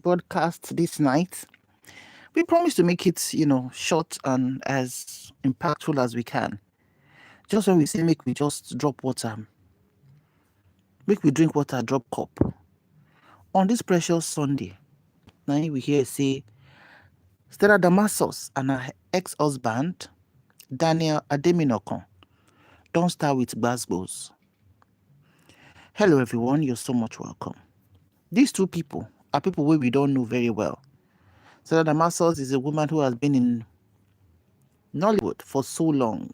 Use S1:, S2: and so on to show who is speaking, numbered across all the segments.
S1: broadcast this night. We promise to make it, short and as impactful as we can. Just when we say make we just drop water, make we drink water, drop cup. On this precious Sunday, now we hear say Stella Damasus and her ex-husband, Daniel Ademinokan, don't start with gbasgbos. Hello everyone, you're so much welcome. These two people are people we don't know very well. Stella Damasus is a woman who has been in Nollywood for so long.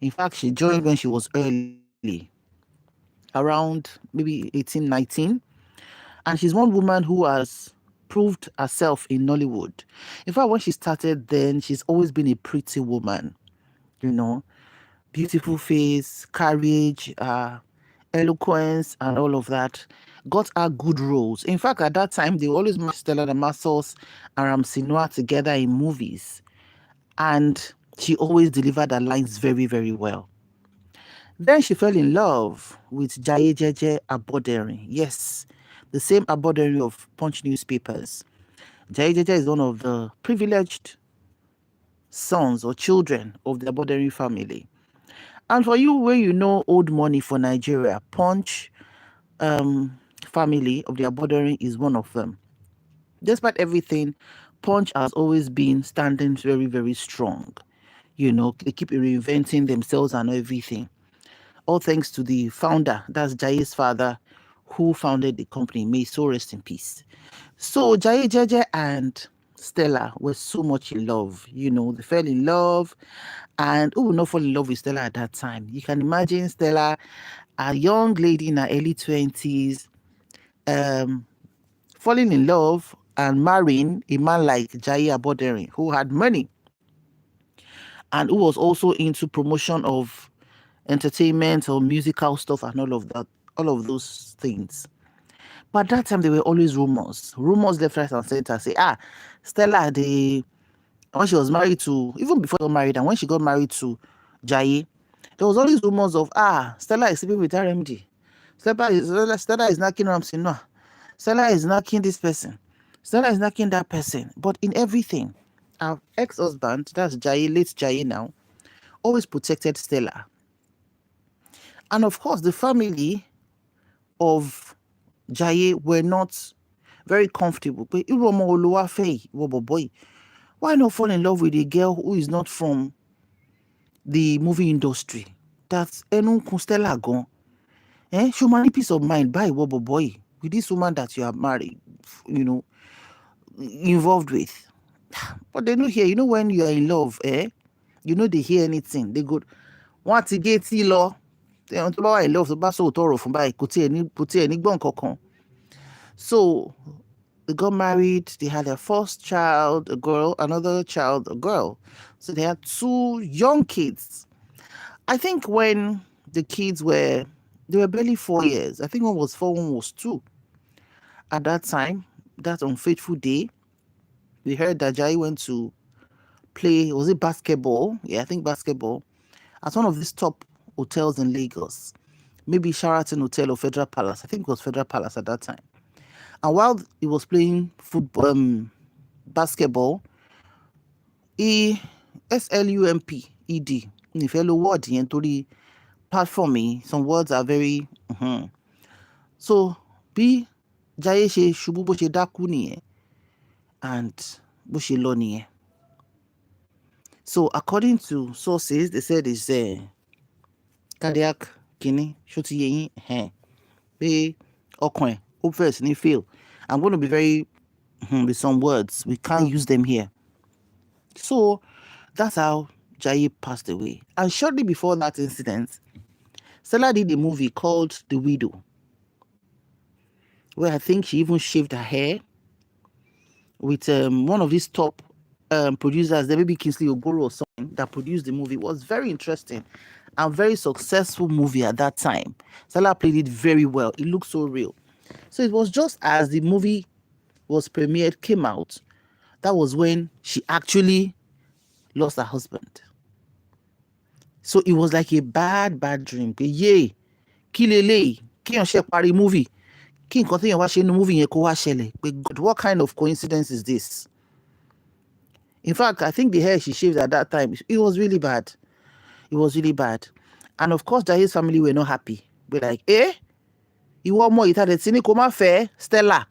S1: In fact, she joined when she was early, around maybe 18, 19. And she's one woman who has proved herself in Nollywood. In fact, when she started then, she's always been a pretty woman, beautiful face, courage, eloquence, and all of that. Got her good roles. In fact, at that time, they always matched Stella Damasus and Ramsey together in movies. And she always delivered her lines very, very well. Then she fell in love with Jaye Jeje Aboderin. Yes, the same Aboderin of Punch newspapers. Jaye Jeje is one of the privileged sons or children of the Aboderin family. And for you, where you know old money for Nigeria, Punch family of the Aboderin is one of them. Despite everything, Punch has always been standing very, very strong. They keep reinventing themselves and everything. All thanks to the founder, that's Jaye's father, who founded the company. May so rest in peace. So Jaye Jeje and Stella were so much in love. They fell in love. And who would not fall in love with Stella at that time? You can imagine Stella, a young lady in her early 20s, falling in love and marrying a man like Jaye Aboderin, who had money and who was also into promotion of entertainment or musical stuff and all of that, all of those things. But at that time, there were always rumors left, right, and center. Say, Stella, when she was married to, even before she got married, and when she got married to Jaye, there was always rumors of, Stella is sleeping with RMD. Stella is knocking Ramsey. No, Stella is knocking this person. Stella is knocking that person. But in everything, our ex-husband, that's Jaye, late Jaye now, always protected Stella. And of course, the family of Jaye were not very comfortable. But why not fall in love with a girl who is not from the movie industry? That's Stella gone. Show money peace of mind by boy with this woman that you are married, involved with. But they don't hear, when you are in love, they hear anything. They go, want to get law. They tó bá wà in love, tó bá sòótọ́ ọ̀rọ̀ fún báyìí, kò tiẹ̀ ní gbọ́n kankan. So they got married, they had their first child, a girl, another child, a girl. So they had 2 young kids. I think when the kids they were barely 4 years. I think one was 4, one was 2. At that time, that unfaithful day, we heard that Jaye went to play, was it basketball? Yeah, I think basketball. At one of these top hotels in Lagos. Maybe Sheraton Hotel or Federal Palace. I think it was Federal Palace at that time. And while he was playing football, basketball, SLUMPED, if you word into the platform, some words are very So bí Jaye ṣe ṣubú bó ṣe dákú nìyẹn and bó ṣe lọ nìyẹn. So according to sources, they said it's cardiac kini ṣó ti yé yín pé ọkàn ẹ̀ ó bẹ̀rẹ̀ sí ní fail. I'm going to be very with some words. We can't use them here. So that's how Jaye passed away. And shortly before that incident, Stella did a movie called The Widow, where I think she even shaved her hair with one of these top producers, the maybe Kingsley Ogoro or something, that produced the movie. It was very interesting and very successful movie at that time. Stella played it very well. It looked so real. So it was just as the movie was premiered, came out, that was when she actually lost her husband. So it was like a bad dream. Yay, kilele, kiyan she pari movie. kí nǹkan téèyàn wá ṣe nínú movie yẹn kó wá ṣẹlẹ̀ pé God, what kind of coincidence is this? In fact, I think the hair she shaved at that time, it was really bad. It was really bad. And of course, Jaye's family were not happy. We're like, ìwọ ọmọ ìta dẹ̀ tí ní kó má fẹ́ Stella.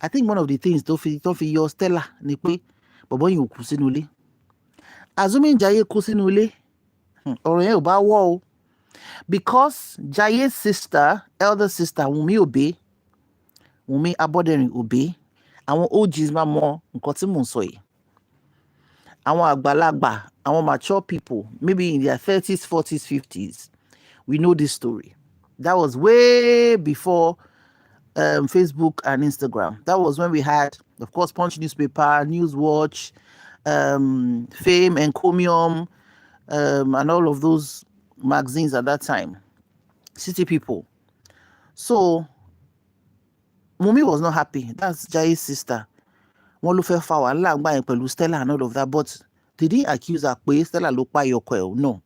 S1: I think one of the things tó fi yọ Stella ni pé bọ̀bọ́ yìí ò kú sínú ilé. Assuming Jaye kú sínú ilé, ọ̀rọ̀ yẹn ò bá wọ́ o. Because Jaye's sister, elder sister, Wunmi Obe, Wunmi Aboderin Obe, àwọn OGs máa mọ nǹkan tí mò ń sọ yìí. Àwọn àgbàlagbà, àwọn mature people, maybe in their 30s, 40s, 50s, we know this story. That was way before Facebook and Instagram. That was when we had, of course, Punch newspaper, Newswatch, Fame, Encomium, and all of those magazines at that time. City People. So, Wunmi was not happy. That's Jaye's sister. Wọ́n ló fẹ́ fa wàhálà ńgbà yẹn pẹ̀lú Stella and all of that, but they didn't accuse her pé Stella ló pa ọkọ ẹ̀, no.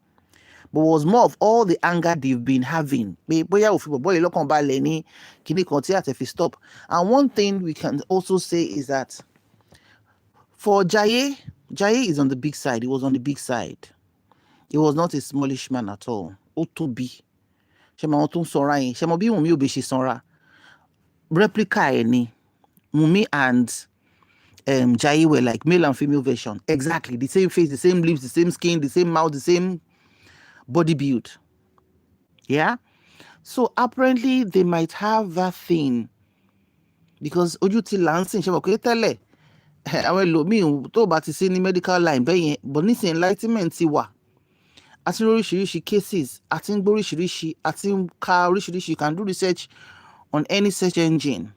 S1: But it was more of all the anger they've been having. Pé bóyá òfin bọ̀bọ́ yìí lọ́kàn balẹ̀ ní kíní kan tí àtẹ̀fi stop. And one thing we can also say is that for Jaye is on the big side. He was on the big side. He was not a smallish man at all. Ó tóbi. Ṣé mo tó ń sanra yẹn? Ṣé mo bí Wunmi ò bẹ ṣe sanra? Replica ẹ̀ ni. Wunmi and Jaye were like male and female version. Exactly. The same face, the same lips, the same skin, the same mouth, the same body build. Yeah? So apparently they might have that thing. Because ojú ti là ń sìn, ṣé mo pé tẹ́lẹ̀ àwọn ẹlòmíì tó bá ti sí ní medical line bẹ́ẹ̀ yẹn, but nísìnyí enlightenment ti wà. A ti ń rí oríṣiríṣi cases, a ti ń gbọ́ oríṣiríṣi, a ti ń ka oríṣiríṣi. You can do research on any search engine.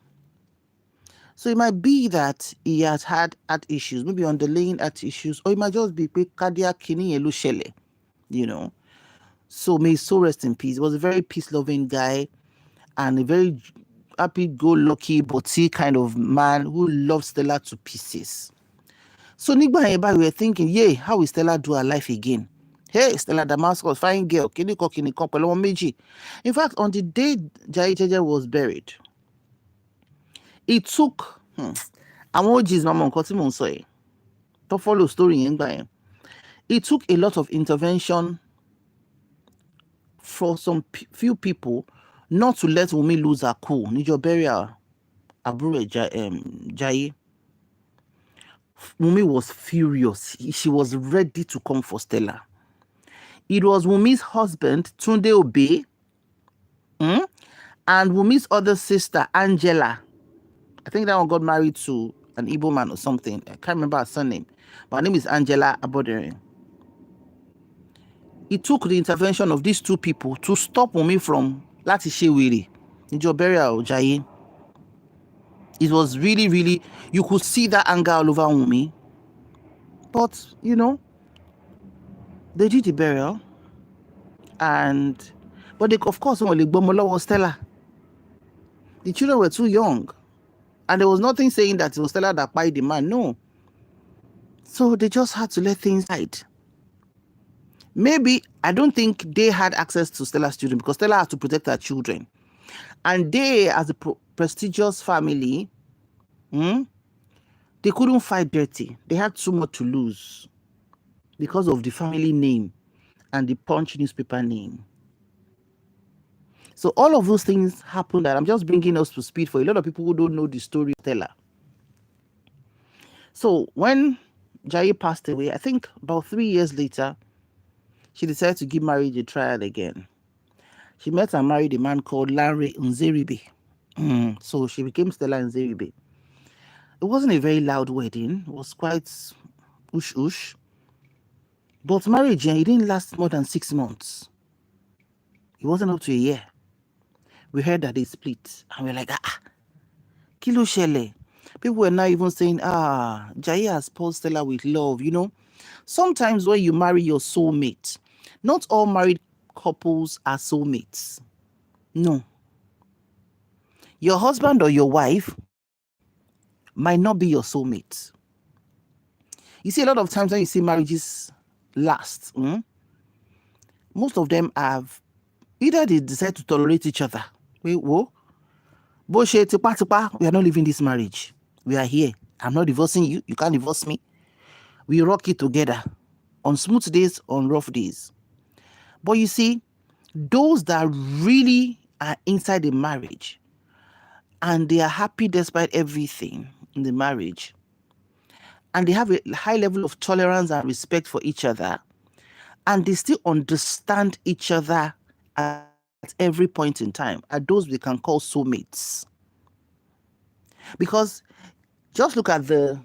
S1: So it might be that he has had heart issues, maybe underlying heart issues, or it might just be cardiac kidney yẹn ló ṣẹlẹ̀, you know. So may his soul rest in peace. He was a very peace-loving guy and a very happy-go-lucky, butty kind of man who loved Stella to pieces. So nígbà yẹn báyìí we were thinking, how will Stella do her life again? Hey, Stella Damasus, fine girl, kíní kan pẹ̀lú ọmọ méjì. In fact, on the day Jaye Jeje was buried, it took àwọn OGs máa mọ nǹkan tí mò ń sọ yìí tó follow story yẹn gbà yẹn. It took a lot of intervention for some few people not to let Wunmi lose her cool níjọ́ burial àbúrò Jaye. Wunmi was furious. She was ready to come for Stella. It was Wunmi's husband, Tunde Obe, and Wunmi's other sister, Angela. I think that one got married to an Igbo man or something. I can't remember her surname. But her name is Angela Aboderin. It took the intervention of these two people to stop Wunmi from láti ṣe wèrè níjọ́ burial Jaye. It was really, really, you could see that anger all over Wunmi. But, you know, they did the burial. But they, of course, only Bomolowo Stella. The children were too young. And there was nothing saying that it was Stella that pied the man. No. So they just had to let things hide. Maybe, I don't think they had access to Stella's children because Stella has to protect her children. And they, as a prestigious family, they couldn't fight dirty. They had too much to lose because of the family name and the Punch newspaper name. So all of those things happened, and I'm just bringing us to speed for a lot of people who don't know the story of Stella. So when Jaye passed away, I think about 3 years later, she decided to give marriage a trial again. She met and married a man called Larry Nzeribe. So she became Stella Nzeribe. It wasn't a very loud wedding. It was quite ush. But marriage, it didn't last more than 6 months. It wasn't up to a year. We heard that they split. And we're like, kí ló ṣẹlẹ̀? People were now even saying, Jaye has spoiled Stella with love, you know. Sometimes when you marry your soulmate, not all married couples are soulmates. No. Your husband or your wife might not be your soulmate. You see, a lot of times when you see marriages last, most of them have either they decide to tolerate each other. Wait, whoa. we are not leaving this marriage. We are here. I'm not divorcing you. You can't divorce me. We rock it together on smooth days, on rough days. But you see, those that really are inside the marriage and they are happy despite everything in the marriage, and they have a high level of tolerance and respect for each other, and they still understand each other at every point in time, are those we can call soulmates. Because just look at this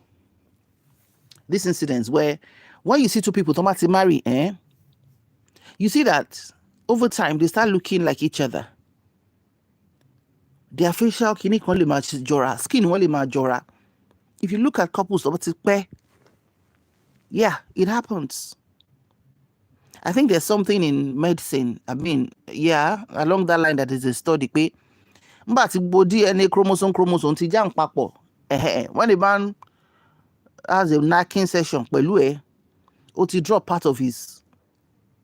S1: incidents where when you see two people automatically marry, you see that over time they start looking like each other. Their facial skin won't majora. If you look at couples, yeah, it happens. I think there's something in medicine. I mean, yeah, along that line, that is a study. But DNA chromosome ti jam papo. When a man has a knacking session, or to drop part of his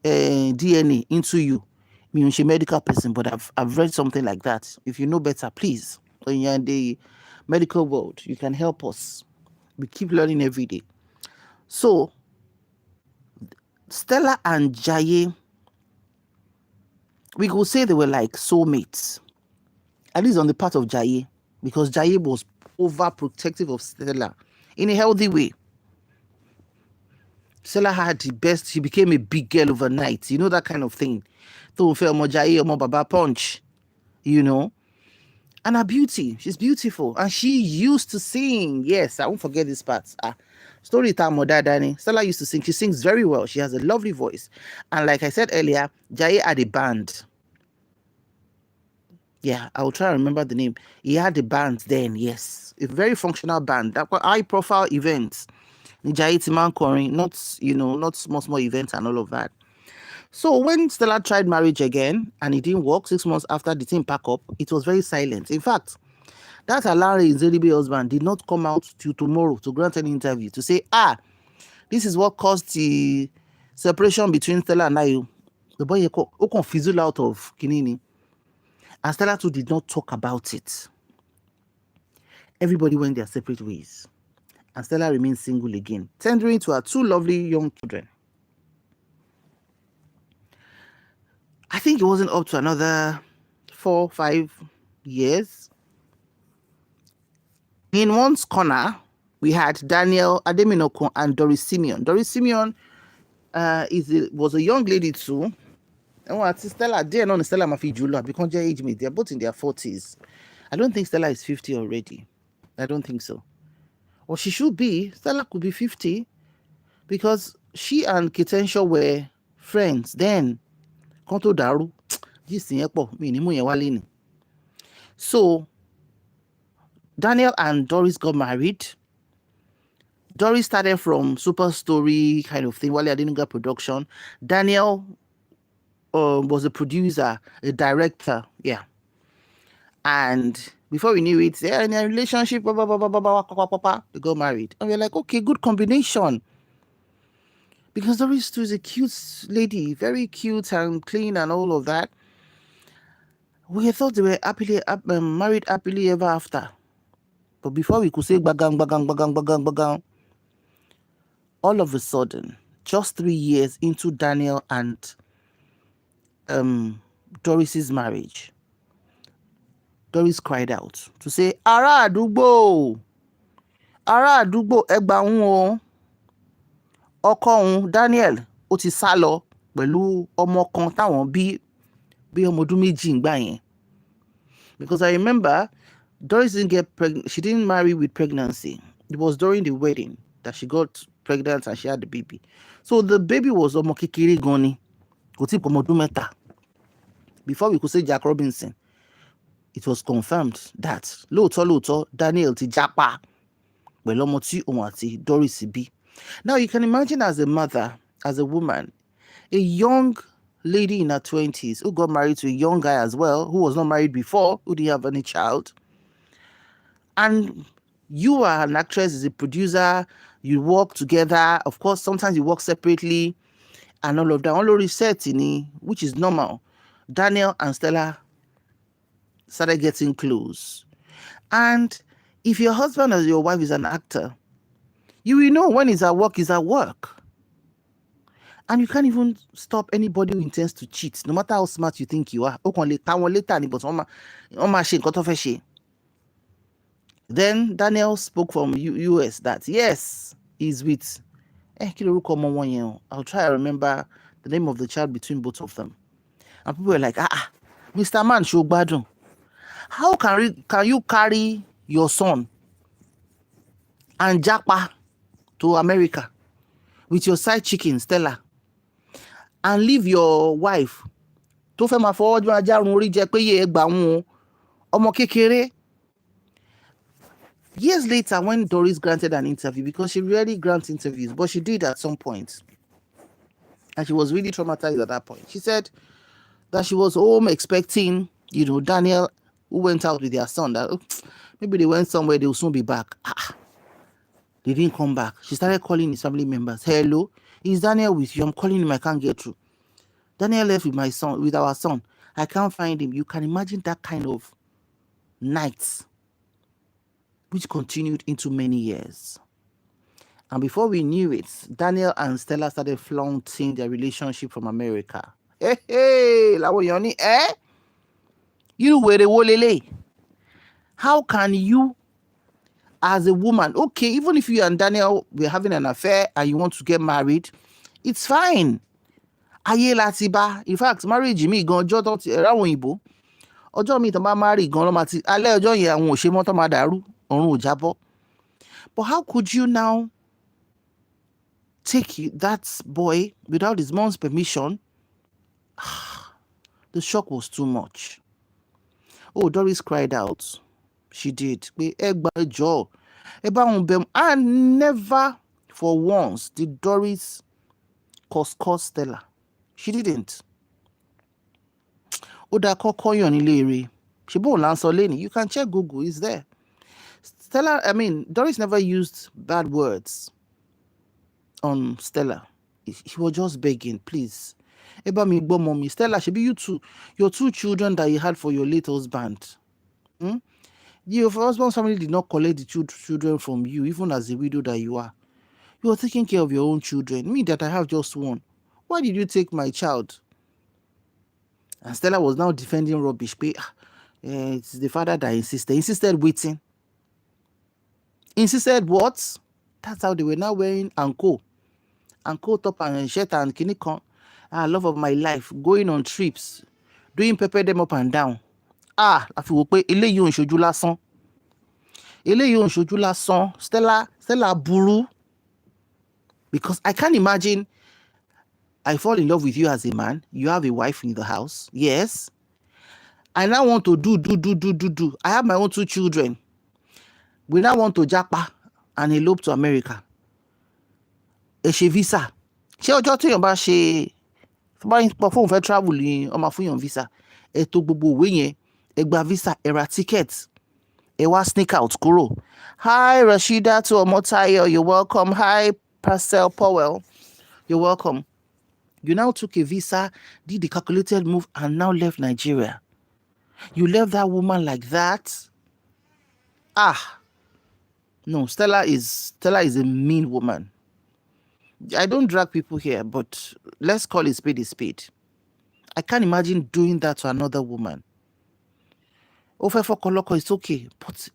S1: DNA into you. I mean, she's a medical person, but I've read something like that. If you know better, please, when you're in the medical world, you can help us. We keep learning every day. So, Stella and Jaye, we could say they were like soulmates, at least on the part of Jaye, because Jaye was overprotective of Stella in a healthy way. Stella had the best. She became a big girl overnight. You know, that kind of thing. Baba punch, you know. And her beauty. She's beautiful. And she used to sing. Yes, I won't forget this part. Story time, Dani. Stella used to sing. She sings very well. She has a lovely voice. And like I said earlier, Jaye had a band. Yeah, I will try to remember the name. He had a band then, yes. A very functional band. That were high profile events. Jaye Timan Korin, not small events and all of that. So when Stella tried marriage again and it didn't work, 6 months after the thing packed up, it was very silent. In fact, that Alari Zeribe husband did not come out till tomorrow to grant an interview to say, this is what caused the separation between Stella and I. The boy can fizzle out of Kinini. And Stella too did not talk about it. Everybody went their separate ways. And Stella remained single again, tendering to her 2 lovely young children. I think it wasn't up to another 4, 5 years. In one's corner, we had Daniel Ademinokan and Doris Simeon. Doris Simeon was a young lady too. And Stella, Stella Mafi Jula, because their age mate, they're both in their 40s. I don't think Stella is 50 already. I don't think so. Or she should be. Stella could be 50 because she and Kitenshaw were friends then. So Daniel and Doris got married. Doris started from Super Story kind of thing, Wale Ademinokan production. Daniel was a producer, a director, yeah. And before we knew it, they're in a relationship, they got married. And we're like, okay, good combination. Because Doris too is a cute lady, very cute and clean and all of that. We thought they were married happily ever after. But before we could say bagang, all of a sudden, just 3 years into Daniel and Doris's marriage, Doris cried out to say, Ará àdúgbò, ẹgbà ń o. Ọkọ òun Daniel ó ti sá lọ pẹ̀lú ọmọ kan táwọn bí ọmọ ọdún méjì ńgbà yẹn. Because I remember Doris didn't get pregnant. She didn't marry with pregnancy. It was during the wedding that she got pregnant and she had the baby. So the baby was ọmọ kékeré gan ni. Kò tí pọ̀ ọmọ ọdún mẹ́ta. Before we could say Jack Robinson, it was confirmed that lóòótọ́ Daniel ti jápa pẹ̀lú ọmọ tí òun àti Doris bí. Now you can imagine as a mother, as a woman, a young lady in her 20s who got married to a young guy as well, who was not married before, who didn't have any child. And you are an actress, as a producer, you work together. Of course, sometimes you work separately and all of that. All reset, which is normal. Daniel and Stella started getting close. And if your husband or your wife is an actor, you will know when he's at work, he's at work. And you can't even stop anybody who intends to cheat, no matter how smart you think you are. Then Daniel spoke from US that, yes, he's with... I'll try to remember the name of the child between both of them. And people were like, Mr. Man, Shogbadun, how can you carry your son and japa to America with your side chicken, Stella, and leave your wife tó fẹ́ máa fọwọ́ jọ ajárun orí jẹ pé yé ẹgbà wọn ọmọ kékeré? Years later, when Doris granted an interview, because she rarely grants interviews, but she did at some point, and she was really traumatized at that point. She said that she was home expecting, Daniel, who went out with their son, that maybe they went somewhere, they'll soon be back. They didn't come back. She started calling his family members. Hello, is Daniel with you? I'm calling him, I can't get through. Daniel left with our son. I can't find him. You can imagine that kind of night, which continued into many years. And before we knew it, Daniel and Stella started flaunting their relationship from America. Hey, Lawoyoni, You were the wolele. How can you, as a woman, okay, even if you and Daniel were having an affair and you want to get married, it's fine. Ayé láti bá. In fact, marriage mi gan ọjọ́ tó ti ẹ̀rọ àwọn òyìnbó. Ọjọ́ mi tó bá marry gan ló máa ti alẹ́ ọjọ́ yẹn àwọn òṣè mọ́tò máa dàrú, ọ̀run ò jábọ́. But how could you now take that boy without his mom's permission? The shock was too much. Oh, Doris cried out. She did. And never for once did Doris cause Stella. She didn't. You can check Google, it's there. Doris never used bad words on Stella. He was just begging, please. Mommy, Stella, should be your two children that you had for your late husband. Your husband's family did not collect the children from you, even as a widow that you are. You are taking care of your own children. Me that I have just one. Why did you take my child? And Stella was now defending rubbish. It's the father that insisted. Insisted waiting. Insisted what? That's how they were now wearing anko top and shirt and kinikon. Love of my life. Going on trips. Doing pepper them up and down. Eléyìí ò ń ṣojú lásán. Eléyìí ò ń ṣojú lásán. Stella buru. Because I can't imagine I fall in love with you as a man. You have a wife in the house. Yes. I now want to do. I have my own two children. We now want to japa and elope to America. Ṣe visa. Ṣé ọjọ́ tí èèyàn bá ṣe fóun fẹ́ travel ni ó máa fún yàn visa. Ẹ tó gbogbo òwe yẹn, ẹ gba visa, ẹ ra ticket, ẹ wá sneak out kúrò. Hi Rashida to Omotayo, you're welcome. Hi Parcel Powell, you're welcome. You now took a visa, did the calculated move, and now left Nigeria. You left that woman like that? No, Stella is a mean woman. I don't drag people here, but let's call a spade a spade. I can't imagine doing that to another woman. Koloko is okay, but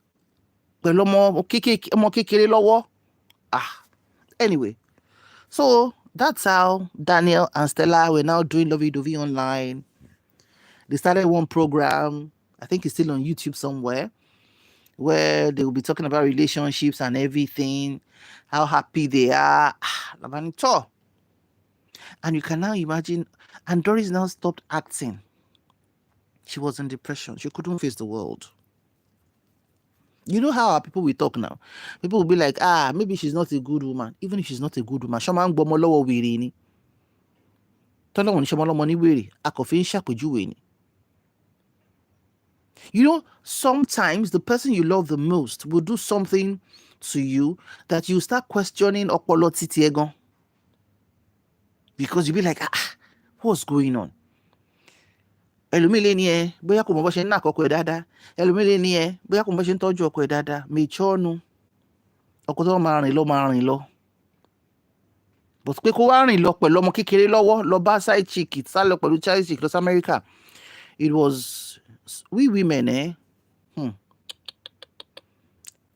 S1: anyway, so that's how Daniel and Stella were now doing lovey-dovey online. They started one program, I think it's still on YouTube somewhere, where they will be talking about relationships and everything, how happy they are. And you can now imagine, and Doris now stopped acting. She was in depression. She couldn't face the world. You know how people will talk now? People will be like, maybe she's not a good woman. Even if she's not a good woman, you know, sometimes the person you love the most will do something to you that you start questioning because you'll be like, what's going on? ẹlòmíì lè ní ẹ bóyá kò mọ bó ṣe ń ná àkọ́kọ́ ẹ̀ dáadáa, ẹlòmíì lè ní ẹ bóyá kò mọ bó ṣe ń tọ́jú ọkọ ẹ̀ dáadáa. Mèjọ́nu ọkọ tó máa rìn lọ, but pé kó wá rìn lọ pẹ̀lú ọmọ kékeré lọ́wọ́ lọ bá side chick sá lọ pẹ̀lú child chick lọ sí America. It was we women,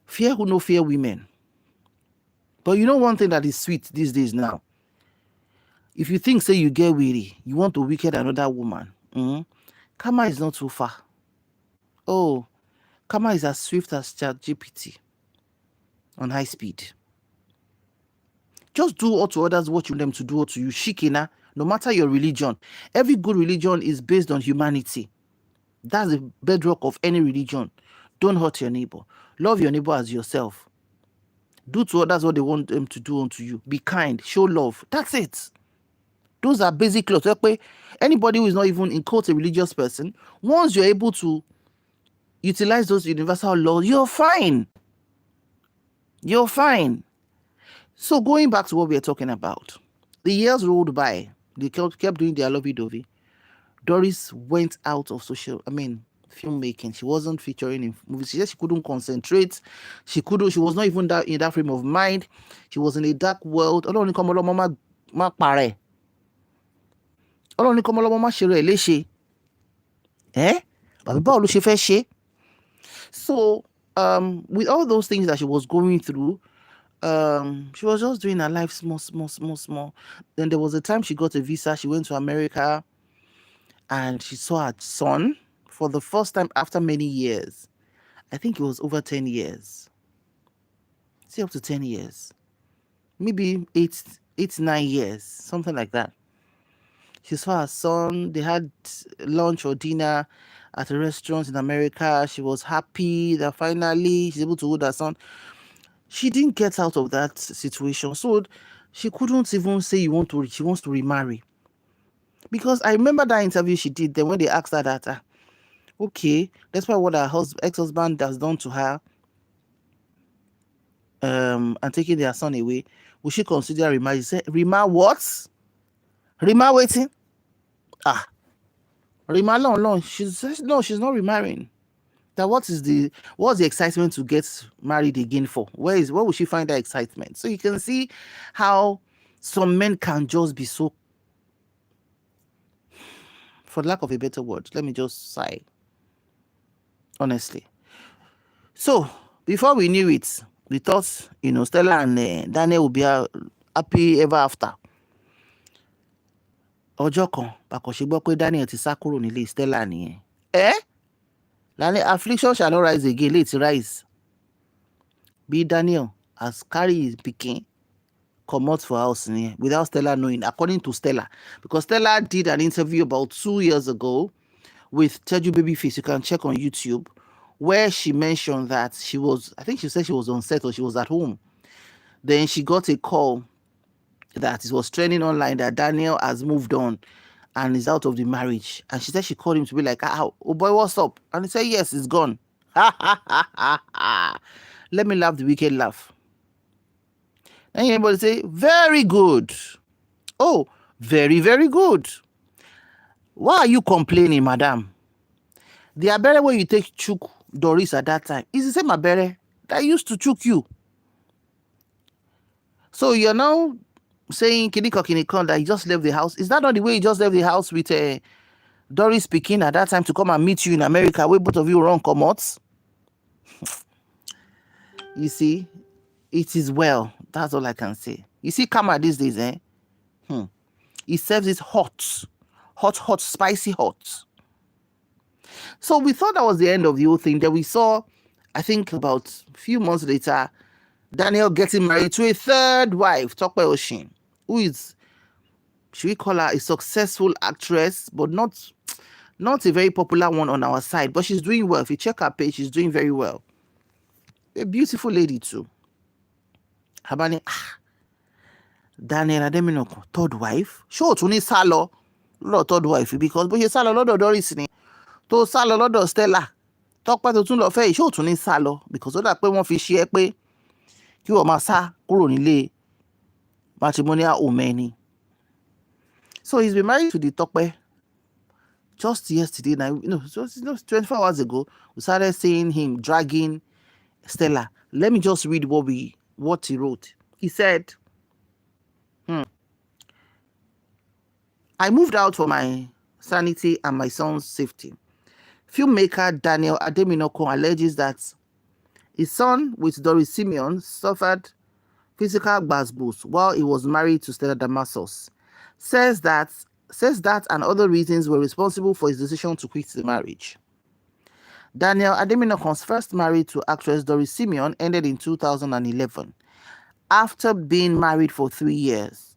S1: fear who no fear women. But you know one thing that is sweet these days now, if you think say you get weary, you want to wicked another woman, karma is not too far. Oh, karma is as swift as ChatGPT on high speed. Just do unto others what you want them to do to you. Shikina, no matter your religion. Every good religion is based on humanity. That's the bedrock of any religion. Don't hurt your neighbor. Love your neighbor as yourself. Do to others what they want them to do unto you. Be kind. Show love. That's it. Those are basic laws. Anybody who is not even in quote a religious person, once you're able to utilize those universal laws, you're fine. You're fine. So going back to what we're talking about, the years rolled by. They kept doing their lovey-dovey. Doris went out of filmmaking. She wasn't featuring in movies. She said she couldn't concentrate. She was not even in that frame of mind. She was in a dark world. Ọlọ́run ní kọ́ ọmọ ọlọ́mọ má parẹ́. Ọlọ́run ní kọ́ ọmọ ọlọ́mọ má ṣe rẹ̀ léṣe. Bàbá báwo ló ṣe fẹ́ ṣe? So, with all those things that she was going through, she was just doing her life small. Then there was a time she got a visa. She went to America and she saw her son for the first time after many years. I think it was over 10 years. Say up to 10 years. Maybe 9 years, something like that. She saw her son. They had lunch or dinner at a restaurant in America. She was happy that finally she's able to hold her son. She didn't get out of that situation. So she couldn't even say she wants to remarry. Because I remember that interview she did then when they asked her that, okay, despite what her ex-husband has done to her, and taking their son away, would she consider remarriage? She said, remar what? Remar waiting? Remar long. She says, no, she's not remarrying. That what's the excitement to get married again for? Where would she find that excitement? So you can see how some men can just be so, for lack of a better word, let me just sigh, honestly. So before we knew it, we thought, Stella and Daniel would be happy ever after. Ọjọ́ kan, bàkọ̀ ṣe gbọ́ pé Daniel ti sá kúrò nílé Stella nìyẹn. Daniel, affliction shall not rise again. Let it rise. Be Daniel has carried his pikin, come out for house without Stella knowing, according to Stella. Because Stella did an interview about 2 years ago with Teju Babyface. You can check on YouTube, where she mentioned that I think she said she was on set or she was at home. Then she got a call that it was trending online that Daniel has moved on and is out of the marriage. And she said she called him to be like, oh boy, what's up? And he said, yes, it's gone. Let me laugh the wicked laugh. And anybody say, very good. Oh, very, very good. Why are you complaining, madam? The abere where you take chook Doris at that time is the same abere that used to chook you. So you're now saying Kinikon that he just left the house. Is that not the way he just left the house with Doris pikin at that time to come and meet you in America, where both of you run come out? You see, it is well. That's all I can say. You see, karma these days, It serves it hot, spicy hot. So we thought that was the end of the whole thing. Then we saw, I think about a few months later, Daniel getting married to a third wife, Tope Oshin, who is, should we call her a successful actress, but not a very popular one on our side. But she's doing well. If you check her page, she's doing very well. A beautiful lady too. Habani, Daniel Ademinokan, third wife. Show to ni salo, Lord third wife, because but you salo Lord Doris ni, to salo Lord Stella. Talk about to lọ fẹ́ show to ni salo, because ó dà pé wọ́n fi ṣe é pé kí wọ́n máa sá kúrò nílé matrimonial home ni. So he's been married to the Tope Just yesterday, now, just 24 hours ago, we started seeing him dragging Stella. Let me just read what he wrote. He said, I moved out for my sanity and my son's safety. Filmmaker Daniel Ademinokan alleges that his son with Doris Simeon suffered physical gbasgbos while he was married to Stella Damasus. Says that and other reasons were responsible for his decision to quit the marriage. Daniel Ademinokan's first marriage to actress Doris Simeon ended in 2011 after being married for 3 years.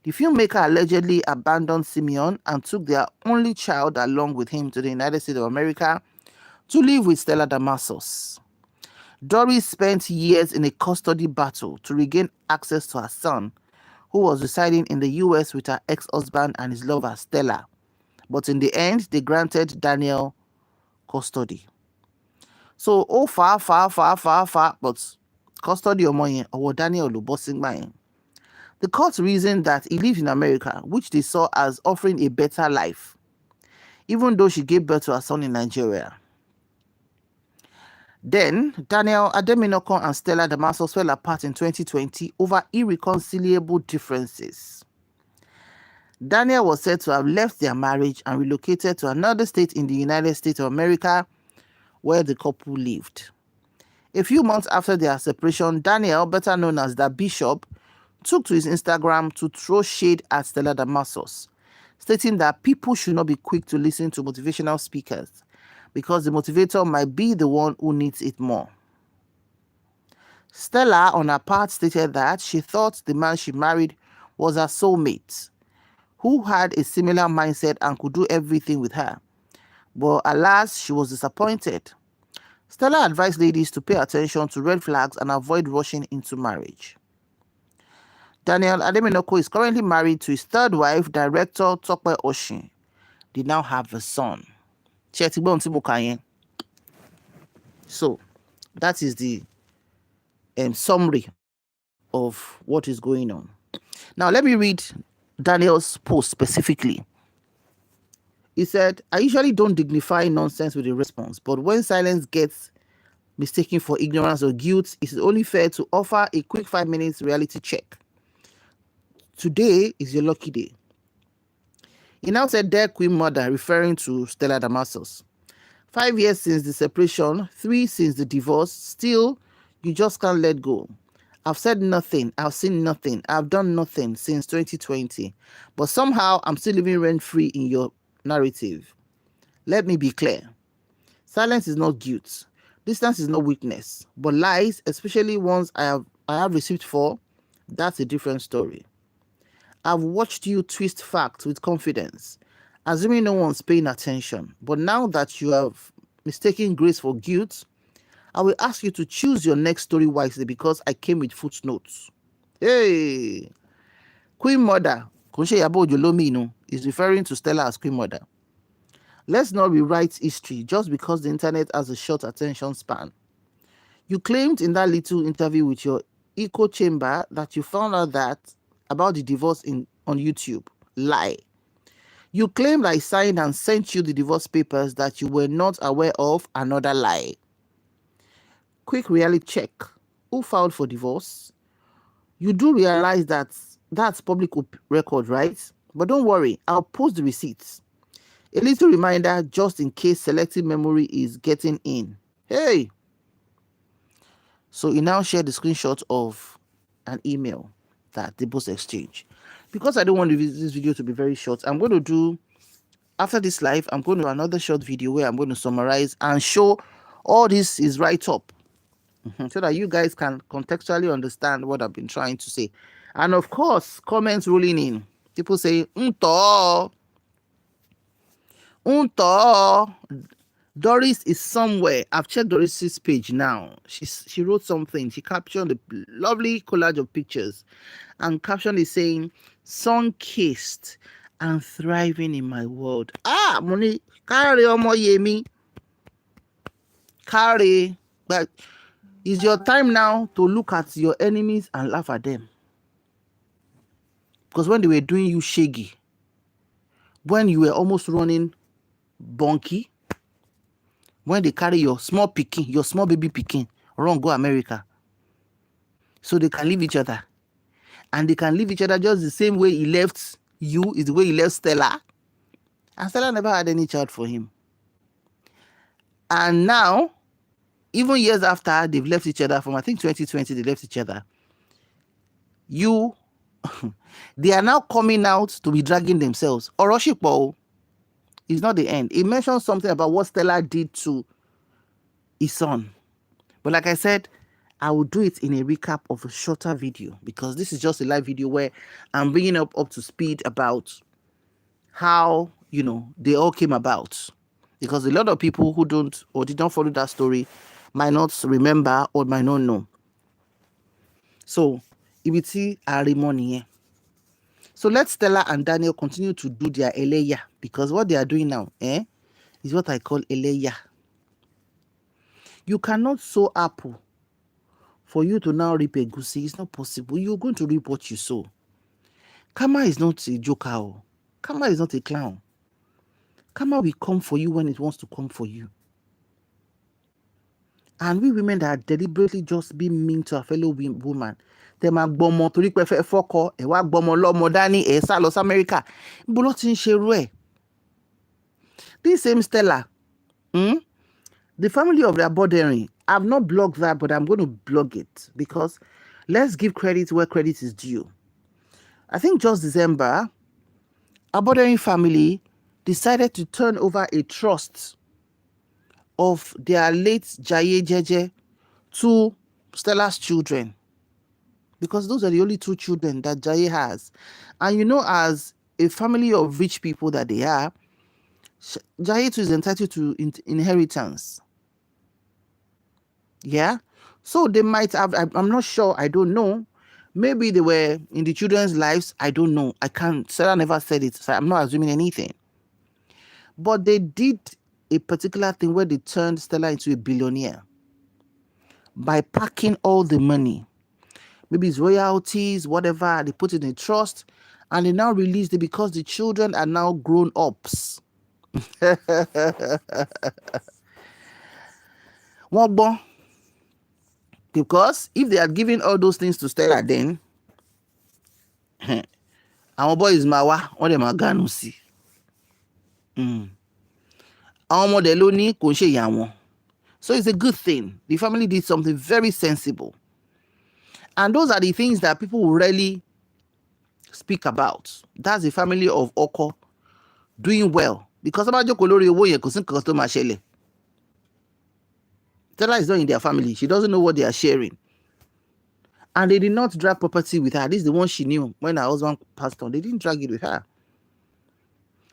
S1: The filmmaker allegedly abandoned Simeon and took their only child along with him to the United States of America to live with Stella Damasus. Doris spent years in a custody battle to regain access to her son, who was residing in the US with her ex-husband and his lover, Stella. But in the end, they granted Daniel custody. So, far, but custody or Daniel bossing by. The court reasoned that he lived in America, which they saw as offering a better life, even though she gave birth to her son in Nigeria. Then, Daniel Ademinokan and Stella Damasus fell apart in 2020 over irreconcilable differences. Daniel was said to have left their marriage and relocated to another state in the United States of America where the couple lived. A few months after their separation, Daniel, better known as the Bishop, took to his Instagram to throw shade at Stella Damasus, stating that people should not be quick to listen to motivational speakers because the motivator might be the one who needs it more. Stella, on her part, stated that she thought the man she married was her soulmate, who had a similar mindset and could do everything with her. But alas, she was disappointed. Stella advised ladies to pay attention to red flags and avoid rushing into marriage. Daniel Ademinokan is currently married to his third wife, director Tope Oshin. They now have a son. So, that is the summary of what is going on. Now, let me read Daniel's post specifically. He said, I usually don't dignify nonsense with a response, but when silence gets mistaken for ignorance or guilt, it is only fair to offer a quick 5 minutes reality check. Today is your lucky day. He now said, dear Queen Mother, referring to Stella Damasus. 5 years since the separation, 3 since the divorce, still, you just can't let go. I've said nothing, I've seen nothing, I've done nothing since 2020, but somehow I'm still living rent-free in your narrative. Let me be clear. Silence is not guilt. Distance is not weakness, but lies, especially ones I have received for, that's a different story. I've watched you twist facts with confidence, assuming no one's paying attention. But now that you have mistaken grace for guilt, I will ask you to choose your next story wisely because I came with footnotes. Hey! Queen Mother, Konshe Yabo Jolomi, is referring to Stella as Queen Mother. Let's not rewrite history just because the internet has a short attention span. You claimed in that little interview with your echo chamber that you found out that about the divorce on YouTube. Lie. You claimed I signed and sent you the divorce papers that you were not aware of. Another lie. Quick reality check. Who filed for divorce? You do realize that that's public record, right? But don't worry, I'll post the receipts. A little reminder just in case selective memory is getting in. Hey! So he now shared the screenshot of an email that they both exchange. Because I don't want this video to be very short, I'm going to do, after this live, I'm going to do another short video where I'm going to summarize and show all this is right up so that you guys can contextually understand what I've been trying to say. And of course, comments rolling in. People say, Unto, Doris is somewhere. I've checked Doris's page now. She wrote something. She captioned a lovely collage of pictures. And caption is saying, sun-kissed and thriving in my world. Money, carry omo yemi. Carry. But it's your time now to look at your enemies and laugh at them. Because when they were doing you shaggy, when you were almost running bunky, when they carry your small pikin, your small baby pikin, run go America, so they can leave each other, and they can leave each other just the same way he left you is the way he left Stella, and Stella never had any child for him. And now, even years after they've left each other, from I think 2020 they left each other, they are now coming out to be dragging themselves. Oroshipo is not the end. He mentioned something about what Stella did to his son. But like I said, I will do it in a recap of a shorter video, because this is just a live video where I'm bringing up to speed about how, they all came about. Because a lot of people who don't or did not follow that story might not remember or might not know. So, ibiti arimoni. So let Stella and Daniel continue to do their eleya, because what they are doing now, is what I call eleya. You cannot sow apple for you to now reap a goosey. It's not possible. You're going to reap what you sow. Karma is not a joker. Karma is not a clown. Karma will come for you when it wants to come for you. And we women that are deliberately just being mean to a fellow woman, they ma gbomo torí pé fẹ́ fọ́kọ, ẹ wá gbomo lọ́mọ dání, ẹ sá lọ sí America. Ibo ló ti ń ṣerú ẹ̀? This same Stella, the family of their bordering, I've not blogged that, but I'm going to blog it, because let's give credit where credit is due. I think just December, our bordering family decided to turn over a trust of their late Jaye Jeje to Stella's children, because those are the only 2 children that Jaye has. And as a family of rich people that they are, Jaye too is entitled to inheritance. Yeah, so they might have, I'm not sure, I don't know, maybe they were in the children's lives, I don't know, I can't, Sarah never said it, so I'm not assuming anything. But they did a particular thing where they turned Stella into a billionaire by packing all the money, maybe it's royalties, whatever, they put it in a trust, and they now released it because the children are now grown ups. Well, because if they had given all those things to Stella, then our boys mawa or them aganu si. So it's a good thing. The family did something very sensible. And those are the things that people will really speak about. That's the family of Oko doing well. Because Stella is not in their family. She doesn't know what they are sharing. And they did not drag property with her. This is the one she knew when her husband passed on. They didn't drag it with her.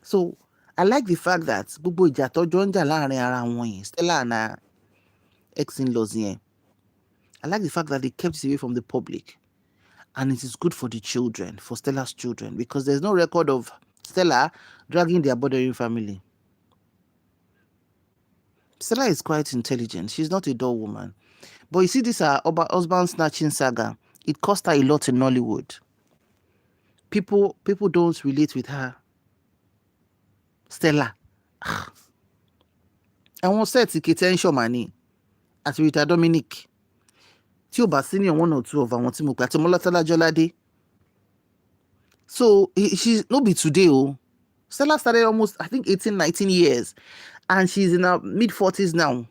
S1: So I like the fact that Stella and her ex-in-laws here, I like the fact that they kept it away from the public. And it is good for the children, for Stella's children, because there's no record of Stella dragging their bordering family. Stella is quite intelligent. She's not a dull woman. But you see, this husband snatching saga, it cost her a lot in Nollywood. People don't relate with her. Stella. I won't say it's attention money. As with Dominic. Tí ó bá senior 1 or 2 of àwọn tí mo pè àti Mọ́látálá Jọládé. So she's not be today. Stella started almost, I think, 18, 19 years. And she's in her mid-40s now.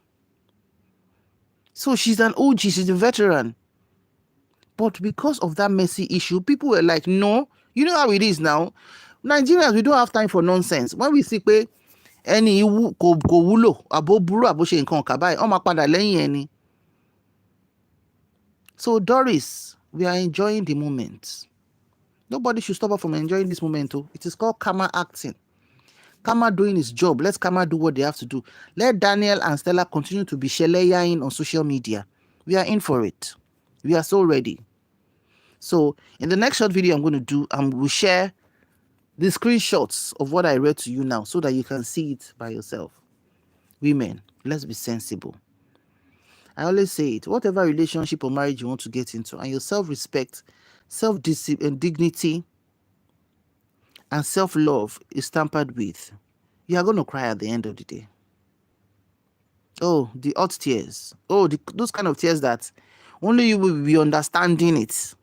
S1: So she's an OG, she's a veteran. But because of that messy issue, people were like, no, you know how it is now. Nigerians, we don't have time for nonsense. When we see pé ẹni kò wúlò, àbó burú, àbó ṣe nǹkan kà báyìí, ó máa padà lẹ́yìn ẹni. So Doris, we are enjoying the moment. Nobody should stop us from enjoying this moment. It is called karma acting. Karma doing his job. Let karma do what they have to do. Let Daniel and Stella continue to be sheleyaing on social media. We are in for it. We are so ready. So in the next short video I'm going to do, we'll share the screenshots of what I read to you now so that you can see it by yourself. Women, let's be sensible. I always say it, whatever relationship or marriage you want to get into, and your self-respect, self-discipline, dignity, and self-love is tampered with, you are going to cry at the end of the day. Oh, the hot tears. Oh, those kind of tears that only you will be understanding it.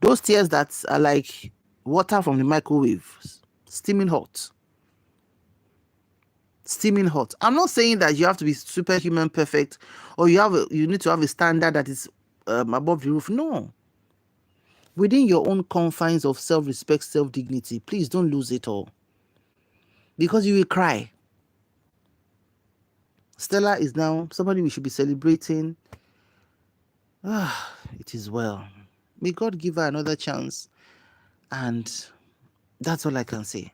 S1: Those tears that are like water from the microwave, steaming hot. Steaming hot. I'm not saying that you have to be superhuman perfect, or you need to have a standard that is above the roof. No. Within your own confines of self-respect, self-dignity, please don't lose it all. Because you will cry. Stella is now somebody we should be celebrating. It is well. May God give her another chance. And that's all I can say.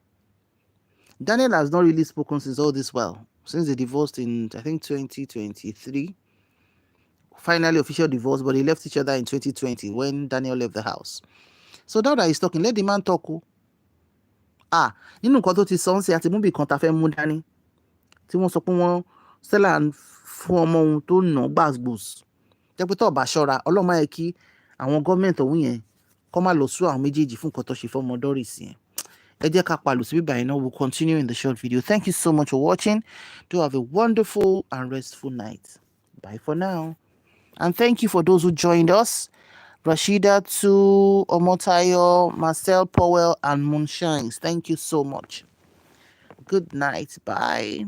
S1: Daniel has not really spoken since all this while. Since they divorced in, I think, 2023. Finally, official divorce, but they left each other in 2020 when Daniel left the house. So now that he's talking, let the man talk. Nínú nǹkan tó ti sọ ń ṣe àti mú bí kan ta fẹ́ mú dání. Tí wọ́n sọ pé wọ́n Stella fún ọmọ ohun tó nà gbàgbòs. Jẹ́ pé tó bá ṣọ́ra, Ọlọ́run máa yẹ kí àwọn gọ́ọ̀mẹ̀ntì ọ̀hún yẹn kó má lọ sú àwọn méjèèjì fún nǹkan tó ṣe fọ́mọ Doris yẹn. Ẹ jẹ́ ká palù sí bíbá yẹn náà. We'll continue in the short video. Thank you so much for watching. Do have a wonderful and restful night. Bye for now. And thank you for those who joined us. Rashida, Tu, Omotayo, Marcel Powell, and Moonshines. Thank you so much. Good night. Bye.